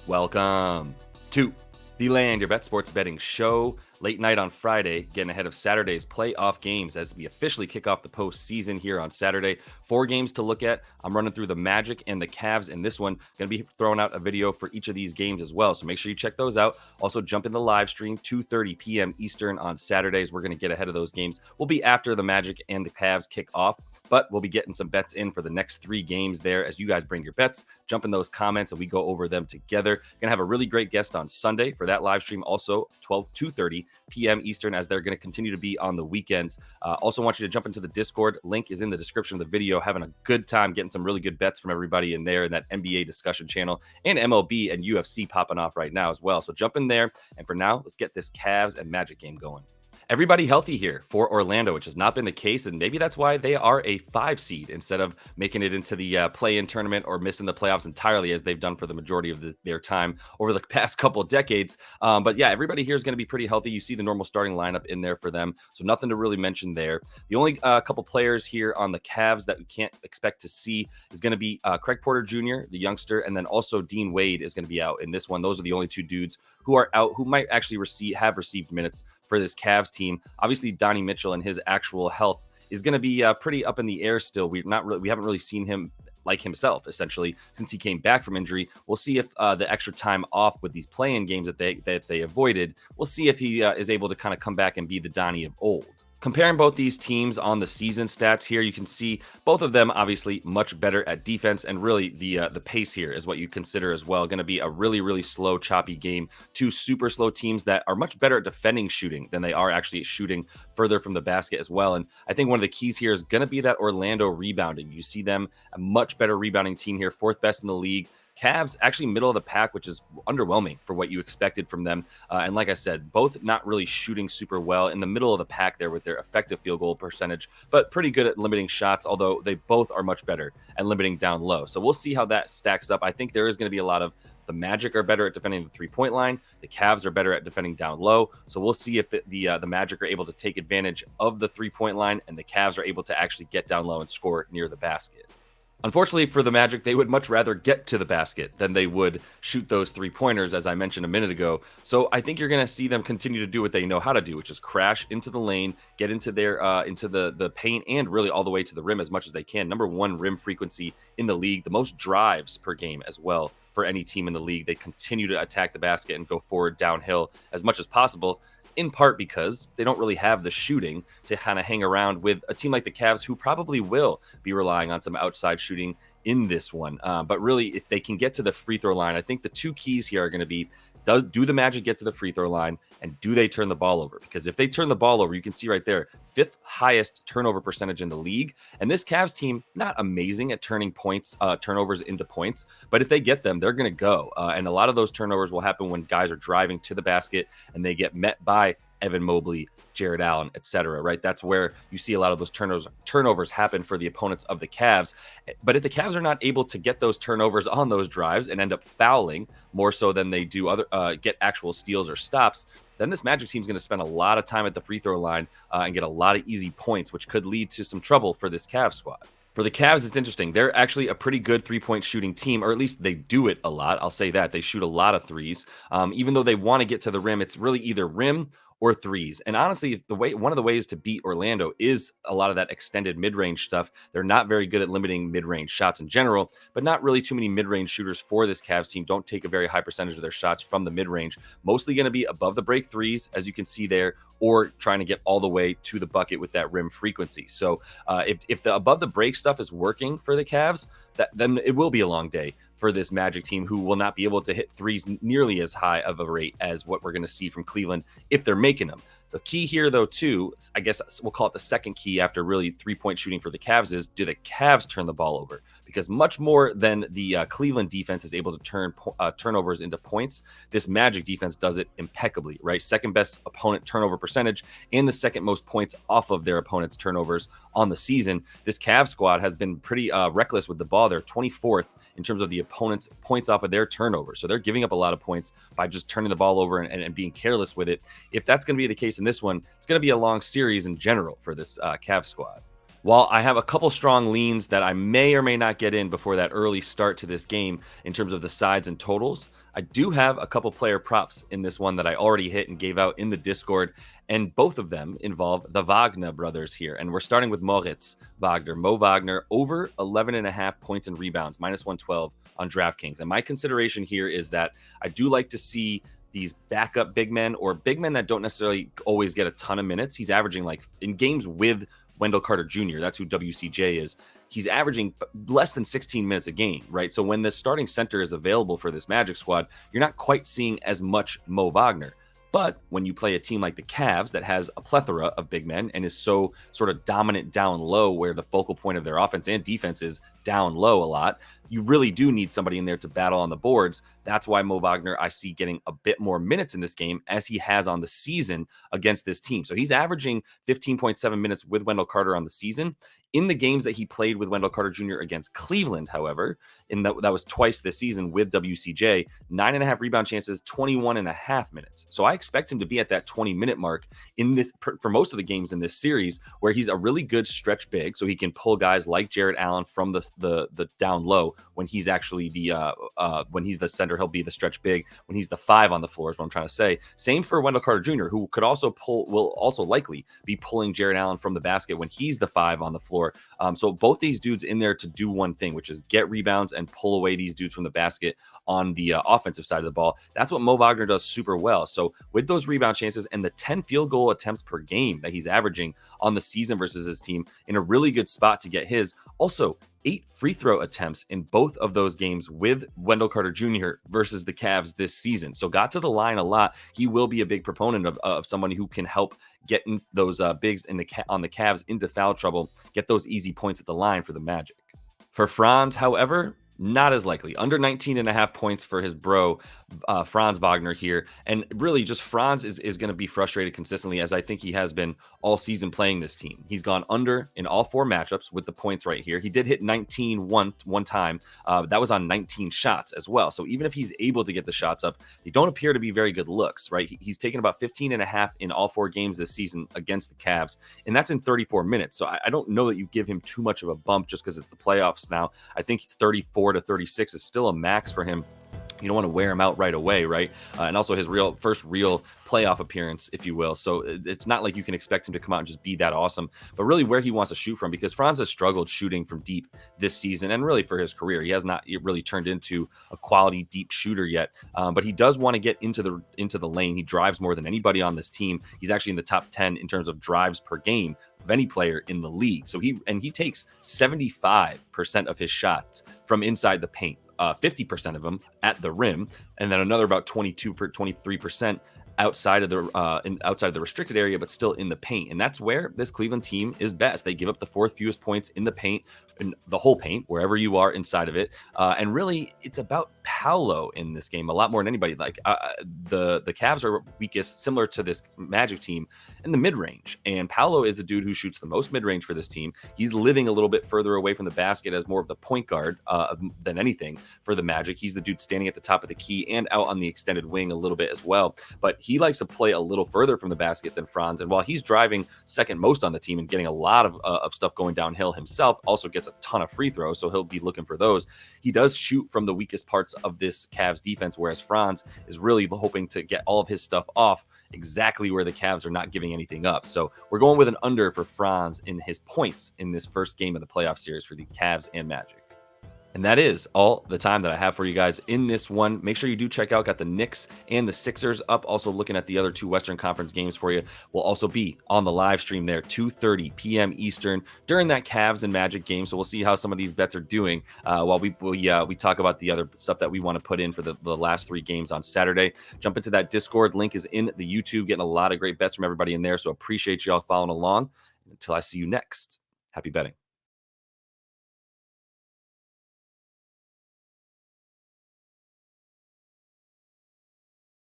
Welcome to the Land Your Bet Sports Betting Show. Late night on Friday, getting ahead of Saturday's playoff games as we officially kick off the postseason here on Saturday. 4 games to look at. I'm running through the Magic and the Cavs in this one. Going to be throwing out a video for each of these games as well, so make sure you check those out. Also, jump in the live stream, 2:30 p.m. Eastern on Saturdays. We're going to get ahead of those games. We'll be after the Magic and the Cavs kick off, but we'll be getting some bets in for the next 3 games there as you guys bring your bets. Jump in those comments and we go over them together. Going to have a really great guest on Sunday for that live stream, also 2:30 p.m. Eastern, as they're going to continue to be on the weekends. Also want you to jump into the Discord. Link is in the description of the video. Having a good time getting some really good bets from everybody in there in that NBA discussion channel, and MLB and UFC popping off right now as well. So jump in there. And for now, let's get this Cavs and Magic game going. Everybody healthy here for Orlando, which has not been the case, and maybe that's why they are a 5 seed instead of making it into the play-in tournament or missing the playoffs entirely, as they've done for the majority of their time over the past couple of decades. But yeah, everybody here is going to be pretty healthy. You see the normal starting lineup in there for them, so nothing to really mention there. The only couple players here on the Cavs that we can't expect to see is going to be Craig Porter Jr., the youngster, and then also Dean Wade is going to be out in this one. Those are the only 2 dudes who are out, who might actually have received minutes for this Cavs team. Obviously, Donnie Mitchell and his actual health is going to be pretty up in the air still. We haven't really seen him like himself, essentially, since he came back from injury. We'll see if the extra time off with these play-in games that they avoided, we'll see if he is able to kind of come back and be the Donnie of old. Comparing both these teams on the season stats here, you can see both of them obviously much better at defense, and really the pace here is what you consider as well. Going to be a really, really slow, choppy game. 2 super slow teams that are much better at defending shooting than they are actually shooting further from the basket as well. And I think one of the keys here is going to be that Orlando rebounding. You see them a much better rebounding team here, 4th best in the league. Cavs actually middle of the pack, which is underwhelming for what you expected from them. And like I said, both not really shooting super well, in the middle of the pack there with their effective field goal percentage, but pretty good at limiting shots, although they both are much better at limiting down low. So we'll see how that stacks up. I think there is going to be a lot of the Magic are better at defending the 3-point line. The Cavs are better at defending down low. So we'll see if the Magic are able to take advantage of the 3-point line and the Cavs are able to actually get down low and score near the basket. Unfortunately for the Magic, they would much rather get to the basket than they would shoot those 3-pointers, as I mentioned a minute ago. So I think you're going to see them continue to do what they know how to do, which is crash into the lane, get into their into the paint, and really all the way to the rim as much as they can. Number 1 rim frequency in the league, the most drives per game as well for any team in the league. They continue to attack the basket and go forward downhill as much as possible, in part because they don't really have the shooting to kind of hang around with a team like the Cavs, who probably will be relying on some outside shooting in this one. But really, if they can get to the free throw line, I think the 2 keys here are going to be, do the Magic get to the free throw line, and do they turn the ball over? Because if they turn the ball over, you can see right there, 5th highest turnover percentage in the league. And this Cavs team, not amazing at turning turnovers into points, but if they get them, they're going to go. And a lot of those turnovers will happen when guys are driving to the basket and they get met by Evan Mobley, Jared Allen, etc. Right? That's where you see a lot of those turnovers happen for the opponents of the Cavs. But if the Cavs are not able to get those turnovers on those drives and end up fouling more so than they do get actual steals or stops, then this Magic team is going to spend a lot of time at the free throw line and get a lot of easy points, which could lead to some trouble for this Cavs squad. For the Cavs, it's interesting. They're actually a pretty good 3-point shooting team, or at least they do it a lot. I'll say that. They shoot a lot of threes. Even though they want to get to the rim, it's really either rim or threes. And honestly, one of the ways to beat Orlando is a lot of that extended mid-range stuff. They're not very good at limiting mid-range shots in general, but not really too many mid-range shooters for this Cavs team. Don't take a very high percentage of their shots from the mid-range. Mostly going to be above the break threes, as you can see there, or trying to get all the way to the bucket with that rim frequency. So if the above the break stuff is working for the Cavs, then it will be a long day for this Magic team, who will not be able to hit threes nearly as high of a rate as what we're going to see from Cleveland if they're making them. The key here, though, too, I guess we'll call it the second key after really 3-point shooting for the Cavs, is, do the Cavs turn the ball over? Because much more than the Cleveland defense is able to turn turnovers into points, this Magic defense does it impeccably, right? Second best opponent turnover percentage and the second most points off of their opponent's turnovers on the season. This Cavs squad has been pretty reckless with the ball. They're 24th in terms of the opponent's points off of their turnovers. So they're giving up a lot of points by just turning the ball over and being careless with it. If that's going to be the case in this one, it's going to be a long series in general for this Cavs squad. While I have a couple strong leans that I may or may not get in before that early start to this game in terms of the sides and totals, I do have a couple player props in this one that I already hit and gave out in the Discord, and both of them involve the Wagner brothers here. And we're starting with Moritz Wagner. Mo Wagner over 11.5 points and rebounds, minus 112 on DraftKings. And my consideration here is that I do like to see these backup big men or big men that don't necessarily always get a ton of minutes. He's averaging, like, in games with Wendell Carter Jr., that's who WCJ is, he's averaging less than 16 minutes a game, right? So when the starting center is available for this Magic squad, you're not quite seeing as much Mo Wagner. But when you play a team like the Cavs that has a plethora of big men and is so sort of dominant down low, where the focal point of their offense and defense is down low a lot, you really do need somebody in there to battle on the boards. That's why Mo Wagner, I see getting a bit more minutes in this game, as he has on the season against this team. So he's averaging 15.7 minutes with Wendell Carter on the season. In the games that he played with Wendell Carter Jr. against Cleveland, however, that was twice this season with WCJ, 9.5 rebound chances, 21.5 minutes. So I expect him to be at that 20-minute mark in this for most of the games in this series, where he's a really good stretch big, so he can pull guys like Jarrett Allen from the down low. When he's actually when he's the center, he'll be the stretch big. When he's the 5 on the floor is what I'm trying to say. Same for Wendell Carter Jr., who will also likely be pulling Jarrett Allen from the basket when he's the 5 on the floor. So both these dudes in there to do one thing, which is get rebounds and pull away these dudes from the basket on the offensive side of the ball. That's what Mo Wagner does super well. So with those rebound chances and the 10 field goal attempts per game that he's averaging on the season versus his team, in a really good spot to get his. Also, 8 free throw attempts in both of those games with Wendell Carter Jr. versus the Cavs this season. So got to the line a lot. He will be a big proponent of somebody who can help get in those bigs on the Cavs into foul trouble, get those easy points at the line for the Magic. For Franz, however, not as likely. Under 19.5 points for his bro, Franz Wagner here. And really, just Franz is going to be frustrated consistently, as I think he has been all season playing this team. He's gone under in all 4 matchups with the points right here. He did hit 19 one time. That was on 19 shots as well. So even if he's able to get the shots up, they don't appear to be very good looks, right? He's taken about 15.5 in all 4 games this season against the Cavs, and that's in 34 minutes. So I don't know that you give him too much of a bump just because it's the playoffs now. I think 34 to 36 is still a max for him. You don't want to wear him out right away, right? And also his first real playoff appearance, if you will. So it's not like you can expect him to come out and just be that awesome, but really where he wants to shoot from, because Franz has struggled shooting from deep this season and really for his career. He has not really turned into a quality deep shooter yet, but he does want to get into the lane. He drives more than anybody on this team. He's actually in the top 10 in terms of drives per game of any player in the league. So he takes 75% of his shots from inside the paint. 50% of them at the rim, and then another about 23% outside of the restricted area, but still in the paint. And that's where this Cleveland team is best. They give up the 4th fewest points in the paint, in the whole paint, wherever you are inside of it. And really, it's about Paolo in this game a lot more than anybody. Like the Cavs are weakest, similar to this Magic team, in the mid-range. And Paolo is the dude who shoots the most mid-range for this team. He's living a little bit further away from the basket as more of the point guard than anything for the Magic. He's the dude standing at the top of the key and out on the extended wing a little bit as well. But he likes to play a little further from the basket than Franz. And while he's driving second most on the team and getting a lot of stuff going downhill himself, also gets a ton of free throws, so he'll be looking for those. He does shoot from the weakest parts of this Cavs defense, whereas Franz is really hoping to get all of his stuff off exactly where the Cavs are not giving anything up. So we're going with an under for Franz in his points in this first game of the playoff series for the Cavs and Magic. And that is all the time that I have for you guys in this one. Make sure you do check out, got the Knicks and the Sixers up. Also looking at the other 2 Western Conference games for you. We'll also be on the live stream there, 2:30 p.m. Eastern during that Cavs and Magic game. So we'll see how some of these bets are doing while we talk about the other stuff that we want to put in for the last 3 games on Saturday. Jump into that Discord. Link is in the YouTube. Getting a lot of great bets from everybody in there. So appreciate y'all following along. Until I see you next, happy betting.